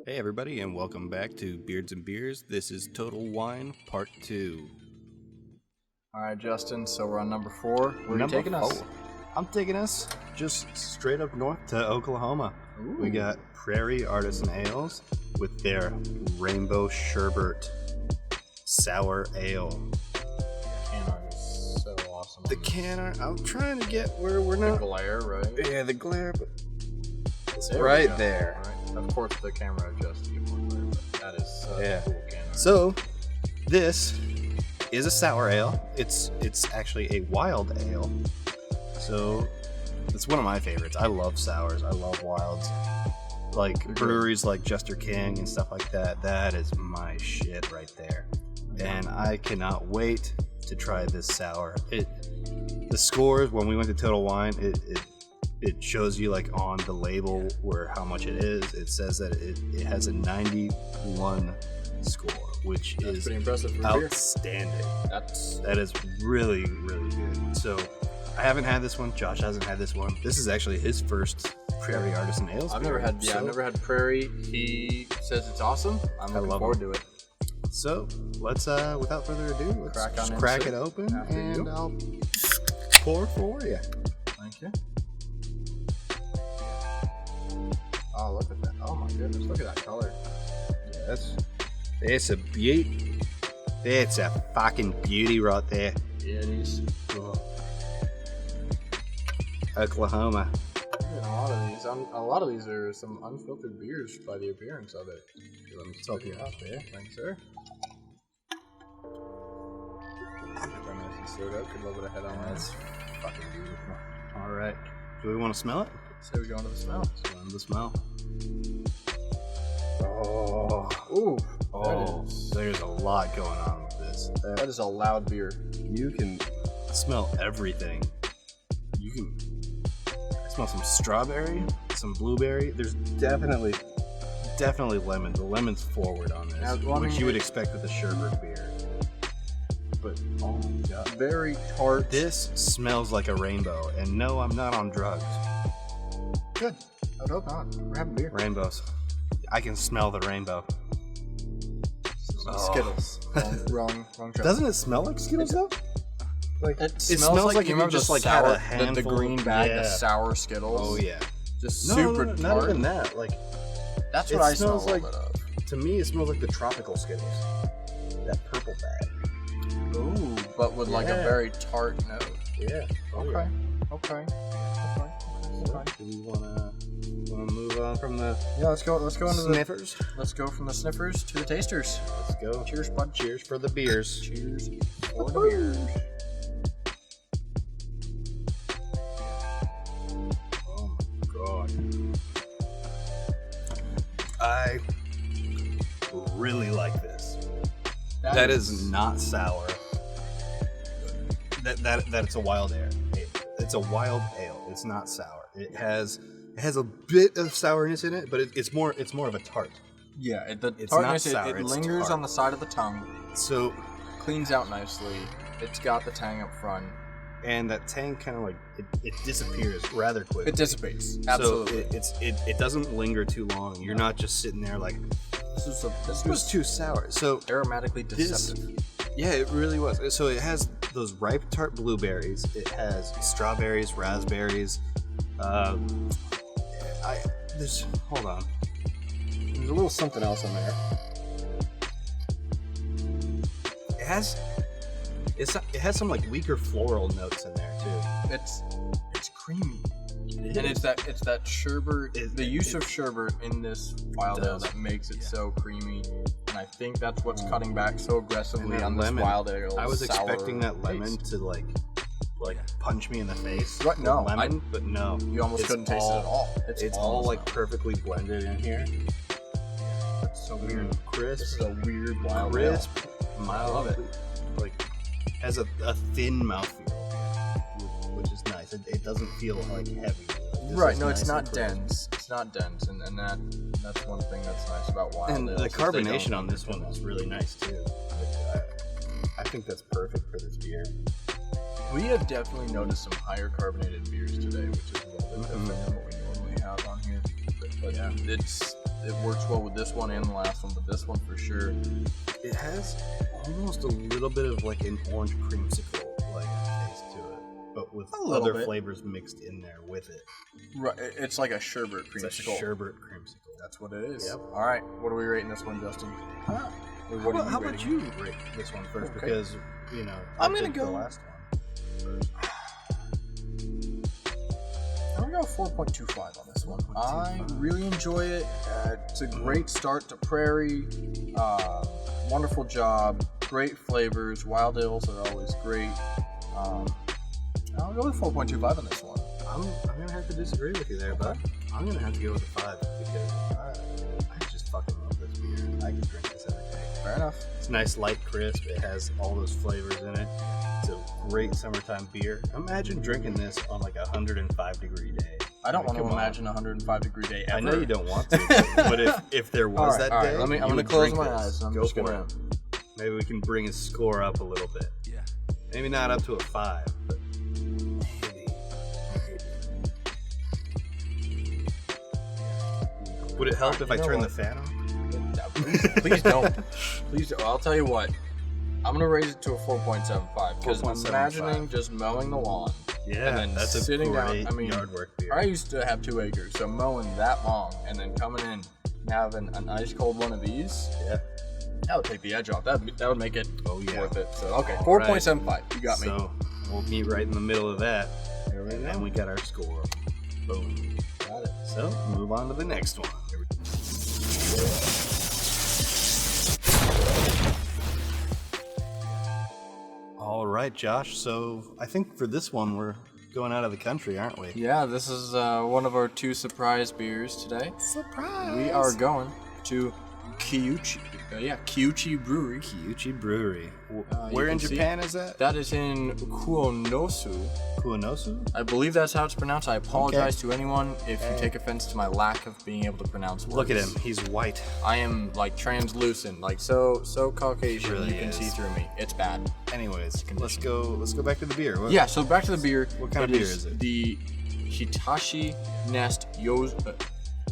Hey everybody, and welcome back to Beards and Beers. This is Total Wine Part 2. Alright, Justin, so we're on number 4. Where are you taking us? I'm taking us just straight up north to Oklahoma. Ooh. We got Prairie Artisan Ales with their Rainbow Sherbet Sour Ale. Can art is so awesome. The can art, I'm trying to get where we're not. The glare, right? Yeah, the glare, but it's There right we go. there. Right. Of course, the camera adjusts to get more glare, but that is so cool can art. So, this is a sour ale. It's actually a wild ale. So, it's one of my favorites. I love sours. I love wilds. Like breweries like Jester King and stuff like that. That is my shit right there. And I cannot wait to try this sour. The scores when we went to Total Wine, it shows you like on the label where how much it is. It says that it has a 91 score, which is pretty impressive for outstanding. That is really, really good. So I haven't had this one. Josh hasn't had this one. This is actually his first Prairie Artisan Ales. I've never had Prairie. He says it's awesome. I'm looking forward to it. So let's without further ado, let's crack it open and I'll pour for you. Thank you. Oh, look at that. Oh my goodness, look at that color. Yeah, that's a beauty. That's a fucking beauty right there. Yeah, it is. Cool. Oklahoma. A lot of these are some unfiltered beers by the appearance of it. Let me help you out there. Thanks, sir. Could a little bit of head on that. That's fucking beautiful. All right. Do we want to smell it? So we go into the smell. Let's go into the smell. There's a lot going on with this. That is a loud beer. You can smell everything. I smell some strawberry, some blueberry. There's definitely lemon. The lemon's forward on this, which you would expect with a sherbet beer. But oh my god, very tart. This smells like a rainbow, and no, I'm not on drugs. Good. I would hope not. We're having beer. Rainbows. I can smell the rainbow. Skittles. Wrong choice. Doesn't it smell like Skittles though? Like it smells like you just like had a handful, the green bag of sour Skittles. Oh yeah. Just super tart. Not even that. Like that's what I smell like. To me, it smells like the tropical Skittles. That purple bag. Ooh, but with like a very tart note. Yeah. Okay. Do we wanna move on from the let's go into sniffers? Let's go from the sniffers to the tasters. Let's go. Cheers, bud. Cheers for the beers. Cheers for the beers. Oh my god. I really like this. That is not sour. That it's a wild ale. It's a wild ale. It's not sour. It has a bit of sourness in it, but it's more of a tart. Yeah, it's tartness, not sour. it lingers tart. on the side of the tongue. So cleans out nicely. It's got the tang up front, and that tang kind of like it disappears rather quickly. It dissipates. Absolutely. So it doesn't linger too long. You're not just sitting there like this was too sour. So aromatically deceptive. Yeah, it really was. So it has those ripe tart blueberries. It has strawberries, raspberries. Hold on. There's a little something else in there. It has some like weaker floral notes in there too. It's creamy. And it's that sherbet. The use of sherbet in this wild ale that makes it so creamy. And I think that's what's cutting back so aggressively on this wild ale. I was expecting that lemon to like punch me in the face. Right? No, lemon, but no. You almost couldn't taste it at all. It's all like perfectly blended in here. That's so weird. Crisp. This is a weird wild crisp. Ale. I love it. Like has a thin mouthfeel, which is nice. It doesn't feel like heavy. Right, no, it's not dense. It's not dense, and that's one thing that's nice about wild ales. And the carbonation on this one is really nice too. I think that's perfect for this beer. We have definitely noticed some higher carbonated beers today, which is a little bit different than what we normally have on here. But yeah, it works well with this one and the last one, but this one for sure. It has almost a little bit of like an orange creamsicle like taste to it, but with other flavors mixed in there with it. Right, it's like a sherbet creamsicle. It's a sherbet creamsicle. That's what it is. Yep. All right, what are we rating this one, Justin? How about you rate this one first? Okay. Because I'm gonna go the last one. I'm gonna go 4.25 on this one. I really enjoy it. It's a great start to Prairie. Wonderful job. Great flavors. Wild ales are always great. I'll go with 4.25 on this one. I'm gonna have to disagree with you there, but I'm gonna have to go with a 5 because I just fucking love this beer. I can drink this every day. Fair enough. It's nice, light, crisp. It has all those flavors in it. It's a great summertime beer. Imagine drinking this on like a 105-degree day. I don't want to imagine a 105-degree day ever. I know you don't want to, but if there was that day, I'm going to close my eyes. I'm just going to. Maybe we can bring his score up a little bit. Yeah. Maybe not up to a 5, but maybe. Would it help if I turn the fan on? Please don't. Please don't. I'll tell you what. I'm going to raise it to a 4.75 because I'm imagining just mowing the lawn. Yeah, and then that's sitting a down. great yard work beer. I used to have 2 acres, so mowing that long and then coming in and having an ice cold one of these, that would take the edge off. That would make it worth it. So okay, 4.75. You got me. So we'll meet right in the middle of that, and we got our score. Boom. Got it. So move on to the next one. All right, Josh. So I think for this one, we're going out of the country, aren't we? Yeah, this is one of our 2 surprise beers today. Surprise! We are going to Kyuchi Brewery. Kyuchi Brewery. Where in Japan is that? That is in Kuonosu. Kuonosu? I believe that's how it's pronounced. I apologize to anyone if you take offense to my lack of being able to pronounce words. Look at him. He's white. I am like translucent, like so Caucasian. Really you can see through me. It's bad. Anyways, let's go back to the beer. So back to the beer. What kind of beer is it? The Hitachi Nest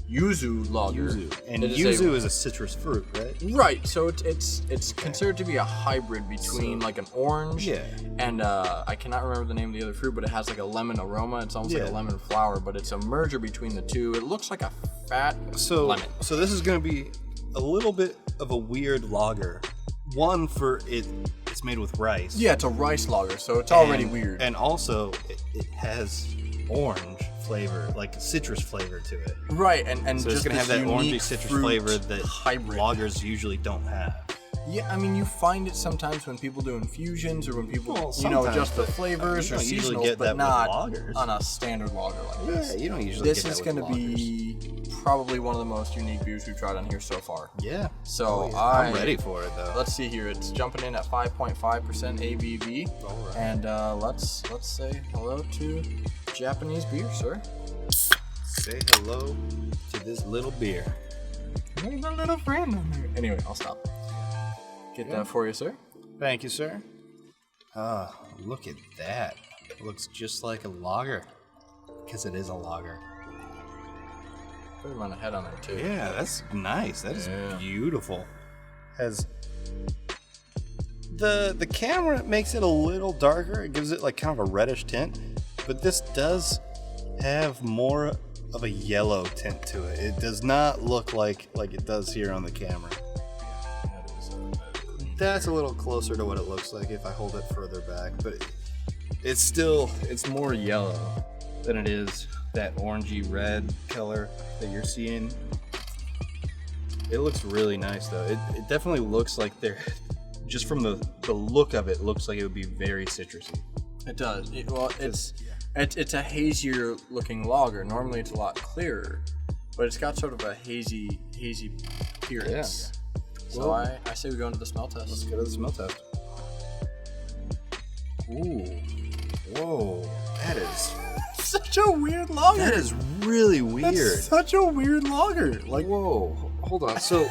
Yuzu lager. And yuzu is a citrus fruit, right? Right. So it's considered to be a hybrid between like an orange and I cannot remember the name of the other fruit, but it has like a lemon aroma. It's almost like a lemon flower, but it's a merger between the two. It looks like a fat lemon. So this is going to be a little bit of a weird lager. One for it's made with rice. Yeah, it's a rice lager, so it's already weird. And also it has orange flavor, like citrus flavor to it. Right, and so just it's gonna have that orangey citrus flavor that hybrid lagers usually don't have. Yeah, I mean, you find it sometimes when people do infusions or when people, adjust the flavors or seasonals, but not on a standard lager like this. Yeah, you don't usually get that This is going to be probably one of the most unique beers we've tried on here so far. Yeah. So I'm ready for it, though. Let's see here. It's jumping in at 5.5% ABV. All right. And let's say hello to Japanese beer, sir. Say hello to this little beer. There's a little friend on there. Anyway, I'll stop. Get that for you, sir. Thank you, sir. Look at that. It looks just like a lager. Because it is a lager. Put him on a head on there, too. Yeah, that's nice. That is beautiful. Has the camera makes it a little darker. It gives it like kind of a reddish tint. But this does have more of a yellow tint to it. It does not look like it does here on the camera. That's a little closer to what it looks like if I hold it further back, but it's more yellow than it is that orangey red color that you're seeing. It looks really nice though. It definitely looks like just from the look of it, looks like it would be very citrusy. It does. It's a hazier looking lager. Normally it's a lot clearer, but it's got sort of a hazy appearance. Yeah. So I say we go into the smell test. Let's go to the smell test. Ooh. Whoa. That is such a weird lager. That is really weird. That's such a weird lager. Like, whoa. Hold on. So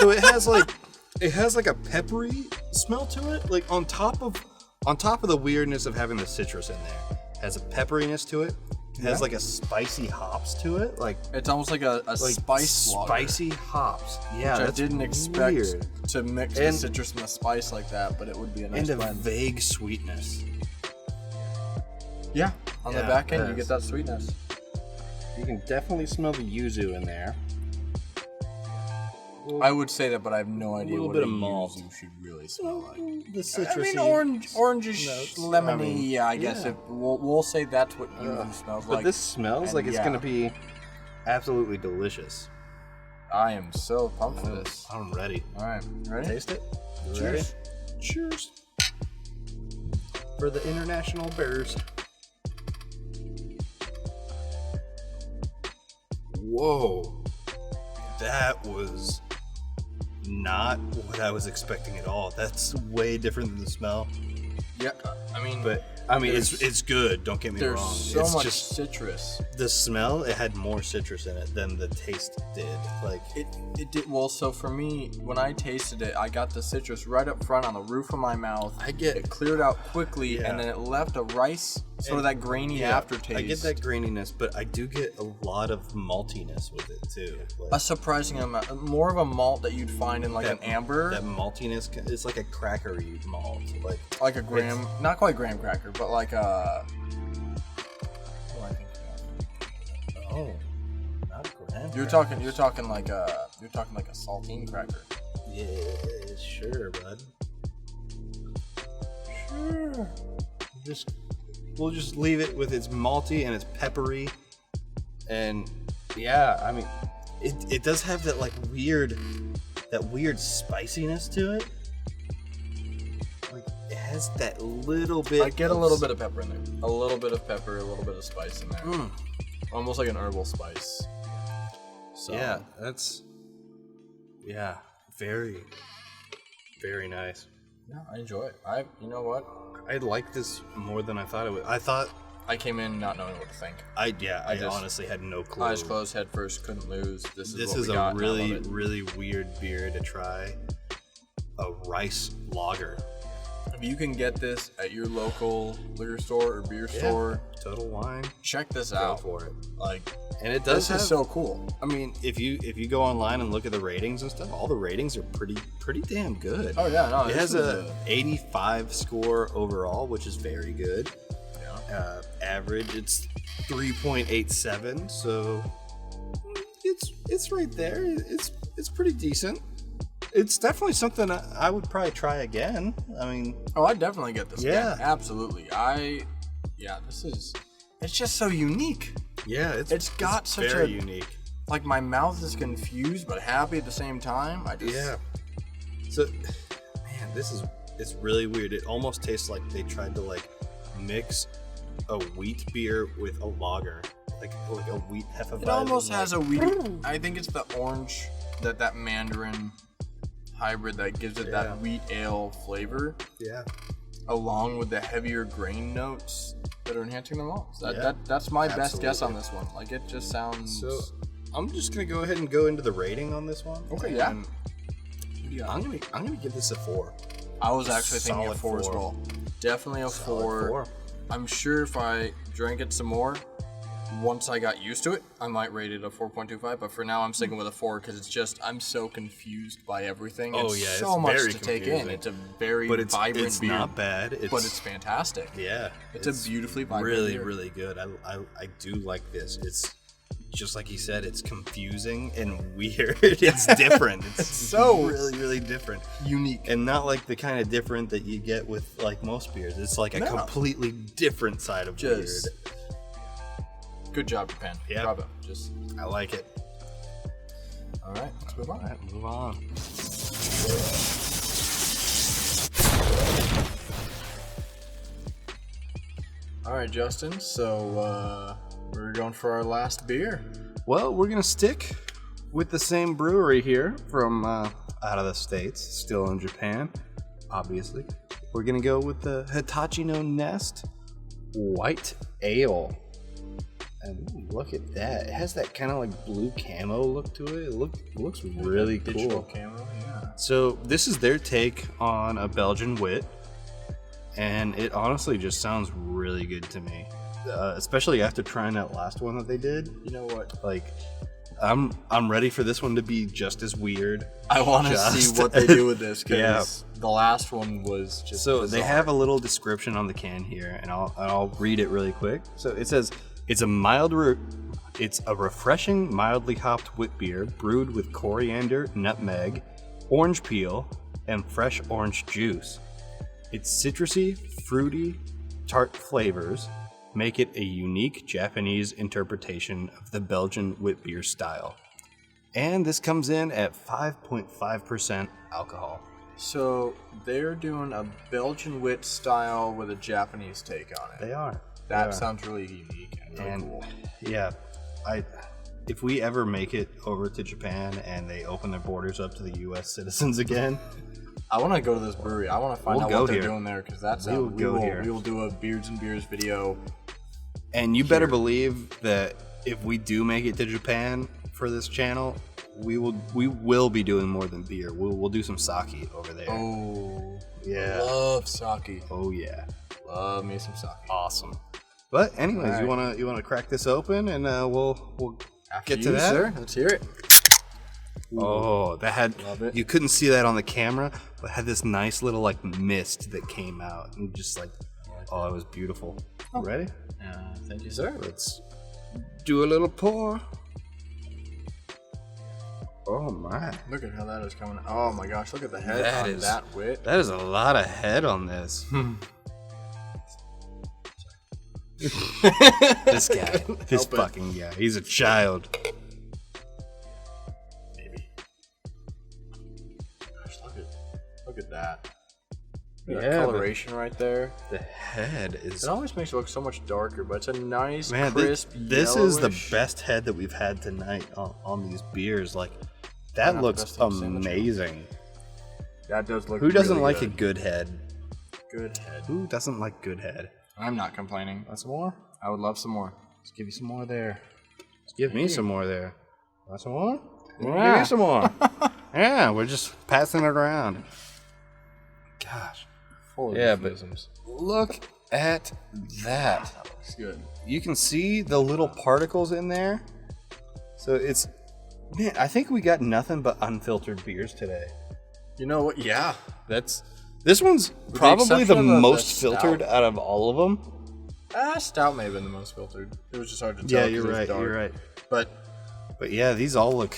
it has like a peppery smell to it. Like on top of the weirdness of having the citrus in there. It has a pepperiness to it. has like a spicy hops to it. Like it's almost like a spice lager. Spicy hops. Yeah, which I didn't expect weird. To mix the citrus and the spice like that, but it would be a nice blend. And a vague sweetness. Yeah, on the back end, you get that sweetness. You can definitely smell the yuzu in there. I would say that, but I have no idea what a malt yuzu should really smell like. The citrusy. I mean, orangish, notes. lemony. I guess we'll say that's what yuzu smells like. But this smells like it's going to be absolutely delicious. I am so pumped for this. I'm ready. All right, ready? Taste it. Cheers. Ready? Cheers. For the international bears. Whoa. That was not what I was expecting at all. That's way different than the smell. Yeah, I mean, it's good. Don't get me wrong. There's it's so much just citrus. The smell, it had more citrus in it than the taste did. Like it did. Well, so for me, when I tasted it, I got the citrus right up front on the roof of my mouth. It cleared out quickly, and then it left a rice sort of that grainy aftertaste. I get that graininess, but I do get a lot of maltiness with it too. Like, a surprising amount, more of a malt that you'd find in like an amber. That maltiness, it's like a crackery malt, like a graham, not quite graham cracker, but like a. Oh, not graham. You're talking like a saltine cracker. Yeah, sure, bud. Sure. We'll just leave it with its malty and its peppery, and I mean, it does have that like weird spiciness to it. Like it has that little bit. I get a little bit of pepper in there. A little bit of pepper, a little bit of spice in there. Almost like an herbal spice. So that's very, very nice. Yeah, I enjoy it. You know what? I like this more than I thought it would. I came in not knowing what to think. I honestly had no clue. Eyes closed, head first, couldn't lose. This is a really, really weird beer to try. A rice lager. If you can get this at your local liquor store or beer store, Total Wine, check this out. Go for it. And it does. This is so cool. I mean, if you go online and look at the ratings and stuff, all the ratings are pretty damn good. Oh yeah, no. It has a 85 score overall, which is very good. Yeah. Average, it's 3.87, so it's right there. It's pretty decent. It's definitely something I would probably try again. I mean, I'd definitely get this again. Absolutely. It's just so unique. Yeah, it's very unique. Like my mouth is confused but happy at the same time. So, man, it's really weird. It almost tastes like they tried to mix a wheat beer with a lager, like a wheat hefeweizen. It almost has a wheat. I think it's the orange that Mandarin hybrid that gives it that wheat ale flavor. Yeah. Along with the heavier grain notes that are enhancing the malts. That's my best guess on this one. Like it just sounds. So I'm just gonna go ahead and go into the rating on this one. Okay. I'm gonna give this a 4. I was actually thinking a 4 as well. Definitely a 4. I'm sure if I drank it some more, once I got used to it, I might rate it a 4.25. But for now, I'm sticking with a 4 because it's just I'm so confused by everything. It's so much to take in. It's a very vibrant beer. It's not bad. But it's fantastic. Yeah, it's a beautifully vibrant really, beer. really good. I do like this. It's just like you said. It's confusing and weird. It's different. It's so really, really different, unique, and not like the kind of different that you get with most beers. It's like a completely different side of weird. Good job, Japan. Yeah. Bravo. I like it. All right, let's move on. All right, move on. All right, Justin. So we're going for our last beer. Well, we're gonna stick with the same brewery here from out of the States, still in Japan, obviously. We're gonna go with the Hitachi Nest White Ale. And look at that. It has that kind of blue camo look to it. It looks really cool. Digital camo, yeah. So this is their take on a Belgian wit. And it honestly just sounds really good to me. especially after trying that last one that they did. You know what? Like, I'm ready for this one to be just as weird. I want to see what they do with this because the last one was just so bizarre. They have a little description on the can here, and I'll read it really quick. So it says it's a refreshing, mildly hopped wit beer brewed with coriander, nutmeg, orange peel, and fresh orange juice. Its citrusy, fruity, tart flavors make it a unique Japanese interpretation of the Belgian wit beer style. And this comes in at 5.5% alcohol. So they're doing a Belgian wit style with a Japanese take on it. They are. That sounds really unique and really cool. Yeah, if we ever make it over to Japan and they open their borders up to the U.S. citizens again, I want to go to this brewery. I want to find out what they're doing there because that's how we will do a Beards and Beers video. And you better believe that if we do make it to Japan for this channel, we will be doing more than beer. We'll do some sake over there. Oh, yeah, I love sake. Oh yeah, love me some sake. Awesome. But anyways, right. you wanna crack this open and we'll get to that. Sir. Let's hear it. Ooh. Oh, that had, you couldn't see that on the camera, but it had this nice little like mist that came out and just like, oh, it was beautiful. Oh. Ready? Thank you, sir. Let's do a little pour. Oh my. Look at how that is coming. Oh my gosh, look at the head on that wit. That is a lot of head on this. This guy, this fucking guy, he's a child. Look at that. That coloration right there. The head is... It always makes it look so much darker, but it's a nice, man, crisp, this is the best head that we've had tonight on these beers. Like, that looks amazing. That does look Who doesn't really like good. A good head? Good head. Who doesn't like good head? I'm not complaining. Want some more? I would love some more. Let's give you some more there. Let's give me some more there. Want some more? Yeah. Give me some more. Yeah, we're just passing it around. Gosh. Full of euphemisms. Look at that. That looks good. You can see the little particles in there. So it's... Man, I think we got nothing but unfiltered beers today. You know what? Yeah. This one's probably the most filtered out of all of them. Stout may have been the most filtered. It was just hard to tell. Yeah, you're right. You're right. But yeah, these all look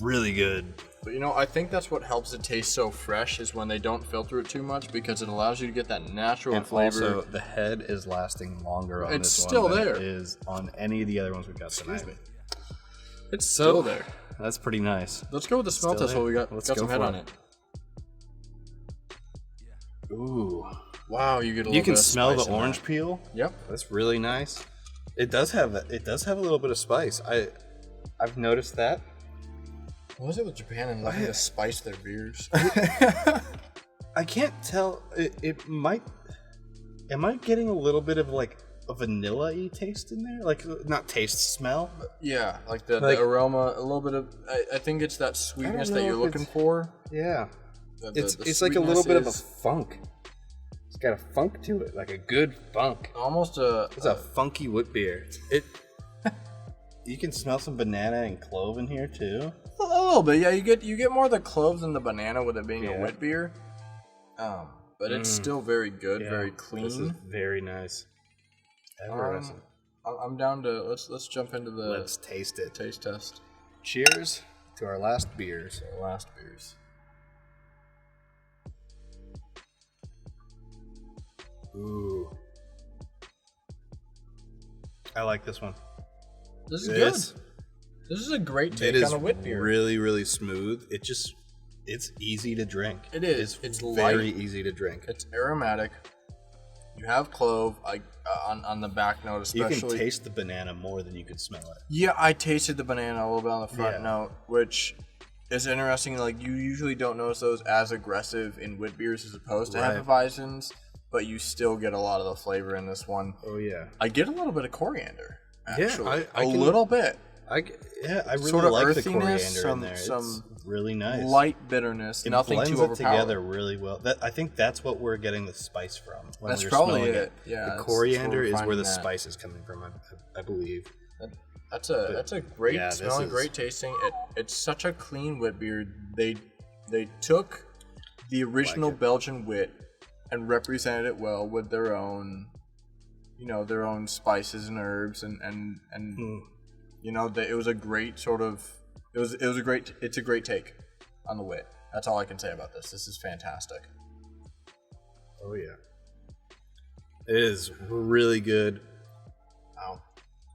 really good. But you know, I think that's what helps it taste so fresh is when they don't filter it too much because it allows you to get that natural flavor. Also, the head is lasting longer on this one still than there. It is on any of the other ones we've got tonight. Excuse me. It's still there. That's pretty nice. Let's go with the smell test while we got some head on it. Ooh. Wow, you get a little bit of spice. You can smell the orange peel. Yep. That's really nice. It does have a little bit of spice. I've noticed that. What was it with Japan and letting us spice their beers? I can't tell. It might. Am I getting a little bit of like a vanilla-y taste in there? Like, not taste, smell? Yeah, like the aroma, a little bit of... I think it's that sweetness that you're looking for. Yeah. It's like a little bit of a funk. It's got a funk to it, like a good funk. Almost It's a funky wit beer. You can smell some banana and clove in here too. A little bit, yeah. You get more of the cloves than the banana with it being a wit beer. But it's still very good, very clean. This is very nice. I'm down to let's jump into the let's taste it. Taste test. Cheers to our last beers. Ooh. I like this one. This is good. This is a great take on a wit beer. Really, really smooth. It's easy to drink. It is. It's very easy to drink. It's aromatic. You have clove on the back note, especially. You can taste the banana more than you can smell it. Yeah, I tasted the banana a little bit on the front note, which is interesting. Like, you usually don't notice those as aggressive in wit beers as opposed to Hefeweizens, but you still get a lot of the flavor in this one. Oh, yeah. I get a little bit of coriander, actually. Yeah, a little bit. I really sort of like the earthiness, coriander in there. really nice. Light bitterness, nothing too overpowering. It blends it together really well. I think that's what we're getting the spice from. That's probably it. Yeah, the coriander is where the spice is coming from, I believe. That's a great smelling, great tasting. It's such a clean wit beer. They took the original Belgian wit and represented it well with their own, their own spices and herbs and it was a great sort of it's a great take on the wit. That's all I can say about this. This is fantastic. Oh yeah, it is really good. Wow.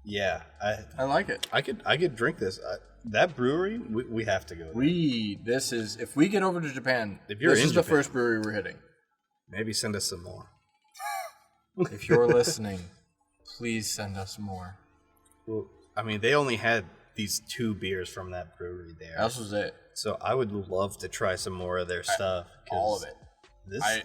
Yeah, I like it. I could drink this. That brewery, we have to go there. If we get over to Japan, this is the first brewery we're hitting. Maybe send us some more. If you're listening, please send us more. Well, I mean, they only had these 2 beers from that brewery there. That was it. So I would love to try some more of their stuff. All of it.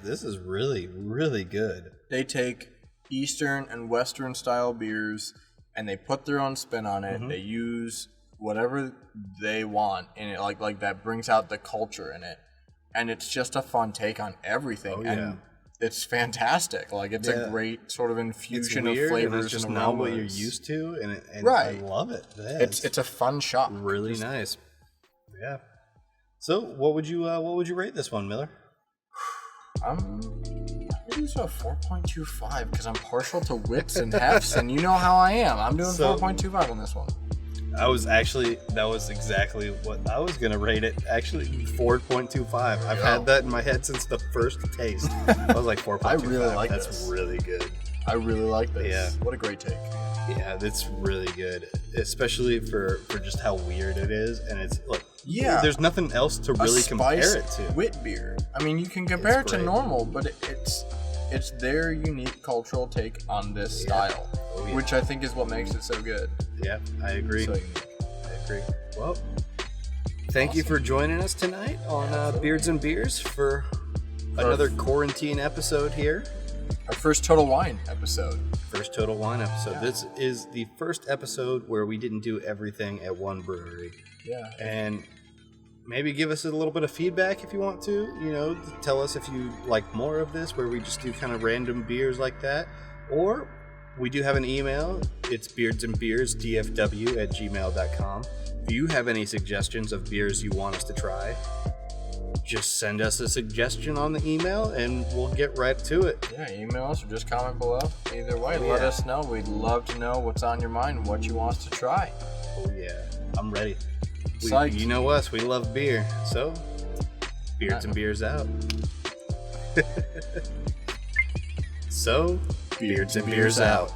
This is really, really good. They take Eastern and Western style beers and they put their own spin on it. Mm-hmm. They use whatever they want in it, like that brings out the culture in it. And it's just a fun take on everything. Oh, yeah. And it's fantastic. Like, it's a great sort of infusion of flavors. And it's just not what you're used to, and right. I love it. Yeah, it's a fun shot. Really nice. Yeah. So, what would you rate this one, Miller? I'm giving this a 4.25 because I'm partial to wits and hefts, and you know how I am. I'm doing 4.25 on this one. That was exactly what I was going to rate it. Actually, 4.25. I've had that in my head since the first taste. I was like 4.25. I really like this. That's really good. I really like this. Yeah. What a great take. Yeah, that's really good. Especially for just how weird it is. And it's like, there's nothing else to really compare it to. Wit beer. I mean, you can compare it to normal, but it's their unique cultural take on this style. Which I think is what makes it so good. Yeah, I agree. I agree. Well, thank you for joining us tonight on Beards and Beers for another quarantine episode here. Our first Total Wine episode. Yeah. This is the first episode where we didn't do everything at one brewery. Yeah. And maybe give us a little bit of feedback if you want to. Tell us if you like more of this, where we just do kind of random beers like that. Or we do have an email. It's beardsandbeersdfw@gmail.com. If you have any suggestions of beers you want us to try, just send us a suggestion on the email and we'll get right to it. Yeah, email us or just comment below. Either way, let us know. We'd love to know what's on your mind, what you want us to try. Oh, yeah. I'm ready. You know us. We love beer. So, Beards and Beers out. So, Beards and Beers out.